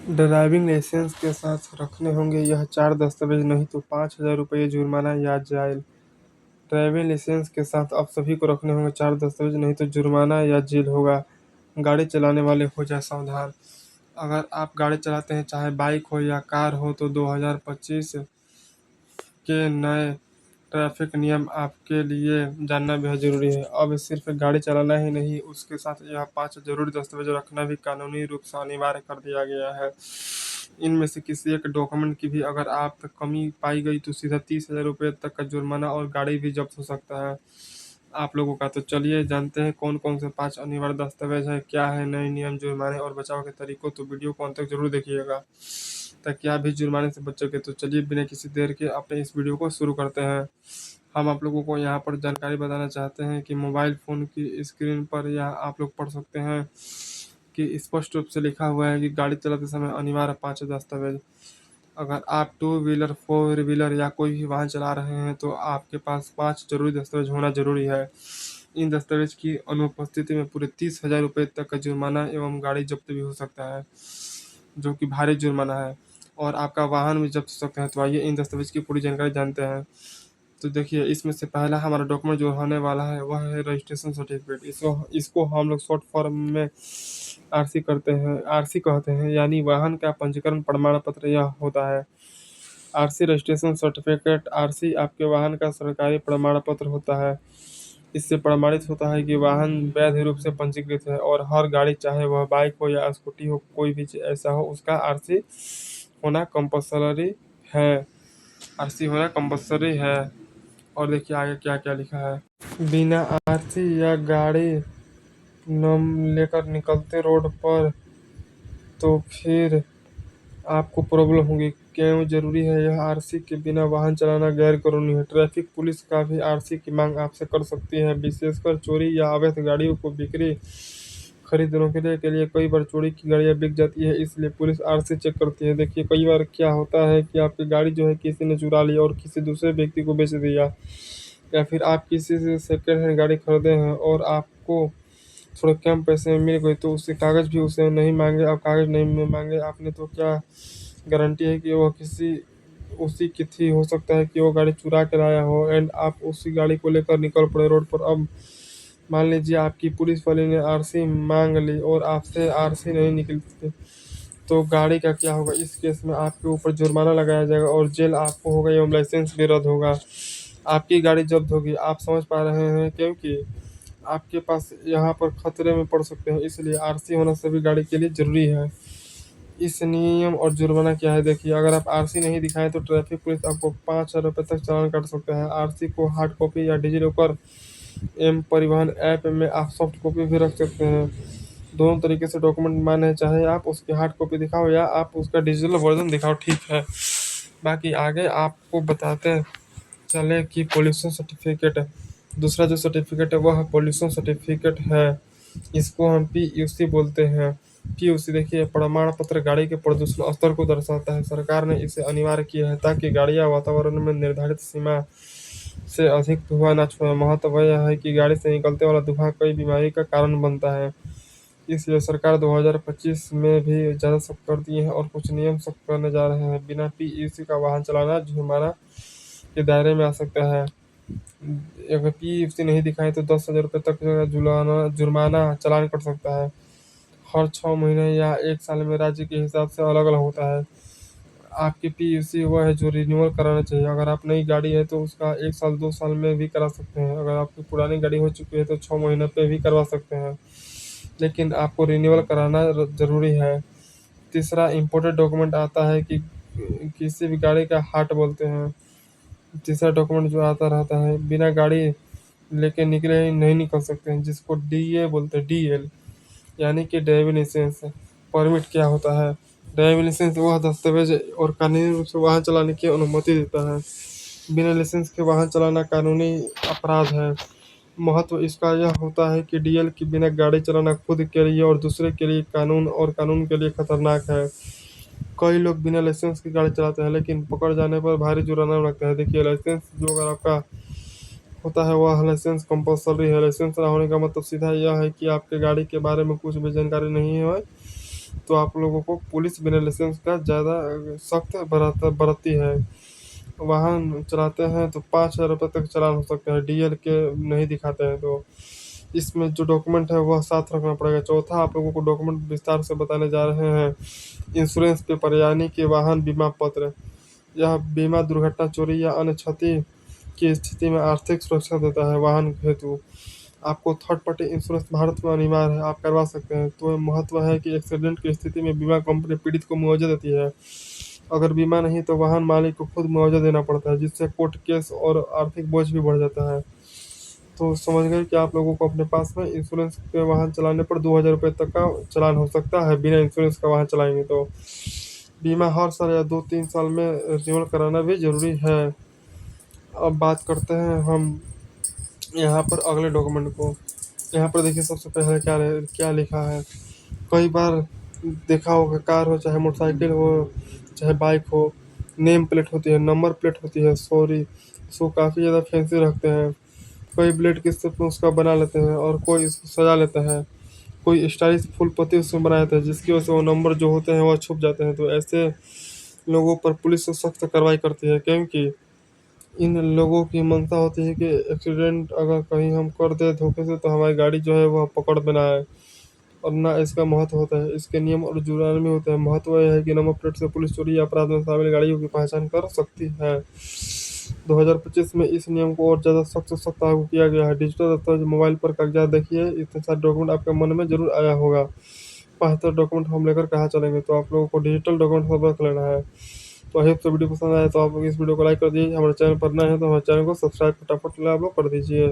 Driving licence के साथ रखने होंगे यह 4 दस्तावेज, नहीं तो 5,000 रुपये जुर्माना या जेल। ड्राइविंग लाइसेंस के साथ आप सभी को रखने होंगे 4 दस्तावेज, नहीं तो जुर्माना या जेल होगा। गाड़ी चलाने वाले हो जाए सावधान। अगर आप गाड़ी चलाते हैं, चाहे बाइक हो या कार हो, तो 2025 के नए ट्रैफिक नियम आपके लिए जानना बेहद ज़रूरी है। अब सिर्फ गाड़ी चलाना ही नहीं, उसके साथ यह 5 ज़रूरी दस्तावेज रखना भी कानूनी रूप से अनिवार्य कर दिया गया है। इनमें से किसी एक डॉक्यूमेंट की भी अगर आप कमी पाई गई तो सीधा 30,000 रुपये तक का जुर्माना और गाड़ी भी जब्त हो सकता है आप लोगों का। तो चलिए जानते हैं कौन कौन से 5 अनिवार्य दस्तावेज है, क्या है नए नियम, जुर्माने और बचाव के तरीकों। तो वीडियो को अंत तक जरूर देखिएगा ताकि आप भी जुर्माने से बच सके। तो चलिए बिना किसी देर के अपने इस वीडियो को शुरू करते हैं। हम आप लोगों को यहाँ पर जानकारी बताना चाहते हैं कि मोबाइल फ़ोन की स्क्रीन पर यह आप लोग पढ़ सकते हैं कि स्पष्ट रूप से लिखा हुआ है कि गाड़ी चलाते समय अनिवार्य 5 दस्तावेज। अगर आप टू व्हीलर, फोर व्हीलर या कोई भी वाहन चला रहे हैं तो आपके पास 5 जरूरी दस्तावेज होना जरूरी है। इन दस्तावेज की अनुपस्थिति में पूरे 30,000 रुपये तक का जुर्माना एवं गाड़ी जब्त भी हो सकता है, जो कि भारी जुर्माना है, और आपका वाहन भी जब्त हो सकता है। तो आइए इन दस्तावेज की पूरी जानकारी जानते हैं। तो देखिए, इसमें से पहला हमारा डॉक्यूमेंट जो होने वाला है वह है रजिस्ट्रेशन सर्टिफिकेट। इसको इसको हम लोग शॉर्ट फॉर्म में आरसी करते हैं, आरसी कहते हैं, यानी वाहन का पंजीकरण प्रमाण पत्र यह होता है। आरसी रजिस्ट्रेशन सर्टिफिकेट, आरसी आपके वाहन का सरकारी प्रमाण पत्र होता है। इससे प्रमाणित होता है कि वाहन वैध रूप से पंजीकृत है, और हर गाड़ी, चाहे वह बाइक हो या स्कूटी हो, कोई भी ऐसा हो, उसका आरसी होना कंपल्सरी है। आरसी होना कंपल्सरी है। और देखिए आगे क्या क्या लिखा है। बिना आरसी या गाड़ी न लेकर निकलते रोड पर तो फिर आपको प्रॉब्लम होगी। क्यों जरूरी है यह? आरसी के बिना वाहन चलाना गैर कानूनी है। ट्रैफिक पुलिस का भी आरसी की मांग आपसे कर सकती है, विशेषकर चोरी या अवैध गाड़ियों को बिक्री खरीदने के लिए कई बार चोरी की गाड़ियां बिक जाती है, इसलिए पुलिस आरसी चेक करती है। देखिए, कई बार क्या होता है कि आपकी गाड़ी जो है किसी ने चुरा ली और किसी दूसरे व्यक्ति को बेच दिया, या फिर आप किसी से सेकेंड हैंड गाड़ी खरीदे हैं और आपको थोड़े कम पैसे में मिल गई, तो उससे कागज़ भी उसे नहीं मांगे। अब कागज़ नहीं मांगे आपने तो क्या गारंटी है कि वह किसी उसी की थी? हो सकता है कि वो गाड़ी चुरा के लाया हो एंड आप उसी गाड़ी को लेकर निकल पड़े रोड पर। अब मान लीजिए आपकी पुलिस वाले ने आरसी मांग ली और आपसे आरसी नहीं निकलती, तो गाड़ी का क्या होगा? इस केस में आपके ऊपर जुर्माना लगाया जाएगा और जेल आपको होगा एवं लाइसेंस भी रद्द होगा। आपकी गाड़ी जब्त होगी। आप समझ पा रहे हैं, क्योंकि आपके पास यहाँ पर खतरे में पड़ सकते हैं, इसलिए आरसी होना सभी गाड़ी के लिए ज़रूरी है। इस नियम और जुर्माना क्या है देखिए, अगर आप आरसी नहीं दिखाएं तो ट्रैफिक पुलिस आपको 5,000 रुपये तक चालान काट सकता है। आरसी को हार्ड कॉपी या डिजिलॉकर एम परिवहन ऐप में आप सॉफ्ट कॉपी भी रख सकते हैं। दोनों तरीके से डॉक्यूमेंट माने, चाहे आप उसकी हार्ड कॉपी दिखाओ या आप उसका डिजिटल वर्जन दिखाओ, ठीक है। बाकी आगे आपको बताते चले कि पोल्यूशन सर्टिफिकेट, दूसरा जो सर्टिफिकेट है वह पोल्यूशन सर्टिफिकेट है। इसको हम पीयूसी बोलते हैं। पीयूसी देखिए, प्रमाण पत्र गाड़ी के प्रदूषण स्तर को दर्शाता है। सरकार ने इसे अनिवार्य किया है ताकि गाड़ियां वातावरण में निर्धारित सीमा से अधिक धुआं न छोड़े। महत्व यह है कि गाड़ी से निकलते वाला धुआं कई बीमारी का कारण बनता है, इसलिए सरकार 2025 में भी ज़्यादा सख्त कर दी है और कुछ नियम सख्त करने जा रहे हैं। बिना पीयूसी का वाहन चलाना जुर्माना के दायरे में आ सकता है। अगर पीयूसी नहीं दिखाए तो 10,000 रुपये तक का जुर्माना चालान कट सकता है। हर 6 महीने या 1 साल में राज्य के हिसाब से अलग अलग होता है। आपकी पीयूसी वह है जो रिन्यूअल कराना चाहिए। अगर आप नई गाड़ी है तो उसका 1 साल 2 साल में भी करा सकते हैं। अगर आपकी पुरानी गाड़ी हो चुकी है तो 6 महीने पे भी करवा सकते हैं, लेकिन आपको रिन्यूअल कराना ज़रूरी है। तीसरा इम्पोर्टेंट डॉक्यूमेंट आता है कि किसी भी गाड़ी का हार्ट बोलते हैं। तीसरा डॉक्यूमेंट जो आता रहता है, बिना गाड़ी लेके निकले नहीं निकल सकते हैं, जिसको डीए बोलते हैं, डीएल, यानी कि ड्राइविंग लाइसेंस। परमिट क्या होता है? ड्राइविंग लाइसेंस वह दस्तावेज और कानूनी रूप से वाहन चलाने की अनुमति देता है। बिना लाइसेंस के वाहन चलाना कानूनी अपराध है। महत्व इसका यह होता है कि डीएल के बिना गाड़ी चलाना खुद के लिए और दूसरे के लिए कानून के लिए खतरनाक है। कई लोग बिना लाइसेंस की गाड़ी चलाते हैं, लेकिन पकड़ जाने पर भारी जुर्माना लगता है। देखिए, लाइसेंस जो अगर आपका होता है वह लाइसेंस कंपल्सरी है। लाइसेंस ना होने का मतलब सीधा यह है कि आपके गाड़ी के बारे में कुछ भी जानकारी नहीं है तो आप लोगों को पुलिस बिना लाइसेंस का ज़्यादा सख्त बरतती है। वाहन चलाते हैं तो 5,000 रुपये तक चालान हो सकता है, डीएल के नहीं दिखाते हैं तो। इसमें जो डॉक्यूमेंट है वह साथ रखना पड़ेगा। चौथा, आप लोगों को डॉक्यूमेंट विस्तार से बताने जा रहे हैं। इंश्योरेंस पेपर यानी कि वाहन बीमा पत्र, यह बीमा दुर्घटना, चोरी या अन्य क्षति की स्थिति में आर्थिक सुरक्षा देता है। वाहन हेतु आपको थर्ड पार्टी इंश्योरेंस भारत में अनिवार्य है, आप करवा सकते हैं। तो महत्व है कि एक्सीडेंट की स्थिति में बीमा कंपनी पीड़ित को मुआवजा देती है। अगर बीमा नहीं तो वाहन मालिक को खुद मुआवजा देना पड़ता है, जिससे कोर्ट केस और आर्थिक बोझ भी बढ़ जाता है। तो समझ गए कि आप लोगों को अपने पास में इंश्योरेंस पे वाहन चलाने पर 2,000 रुपये तक का चालान हो सकता है, बिना इंश्योरेंस का वाहन चलाएंगे तो। बीमा हर साल या 2-3 साल में रिन्यूअल कराना भी जरूरी है। अब बात करते हैं हम यहाँ पर अगले डॉक्यूमेंट को। यहाँ पर देखिए सबसे पहले क्या लिखा है। कई बार देखा होगा, कार हो चाहे मोटरसाइकिल हो चाहे बाइक हो, नेम प्लेट होती है, नंबर प्लेट होती है, सॉरी सो काफ़ी ज़्यादा फैंसी रखते हैं। कोई ब्लेड किससे उसका बना लेते हैं और कोई इसको सजा लेता है, कोई स्टाइलिश फुल पत्ती उसमें बना देता है, जिसकी वजह से वो नंबर जो होते हैं वह छुप जाते हैं। तो ऐसे लोगों पर पुलिस से सख्त कार्रवाई करती है, क्योंकि इन लोगों की मंशा होती है कि एक्सीडेंट अगर कहीं हम कर दे धोखे से तो हमारी गाड़ी जो है वह पकड़ में ना आए, और ना इसका महत्व होता है। इसके नियम और जुर्माने भी होते हैं। महत्व यह है कि नंबर प्लेट से पुलिस चोरी या अपराध में शामिल गाड़ियों की पहचान कर सकती है। 2025 में इस नियम को और ज़्यादा सख्त से सख्त लागू किया गया है। डिजिटल दस्तावेज, मोबाइल पर कागजात देखिए, इतने सारे डॉक्यूमेंट आपके मन में जरूर आया होगा। 75 डॉक्यूमेंट हम लेकर कहाँ चलेंगे, तो आप लोगों को डिजिटल डॉक्यूमेंट सब रख लेना है। तो आई होप तो वीडियो पसंद आया तो आप लोग इस वीडियो को लाइक कर दीजिए। हमारे चैनल पर नए हैं तो हमारे चैनल को सब्सक्राइब फटाफट आप लोग कर दीजिए।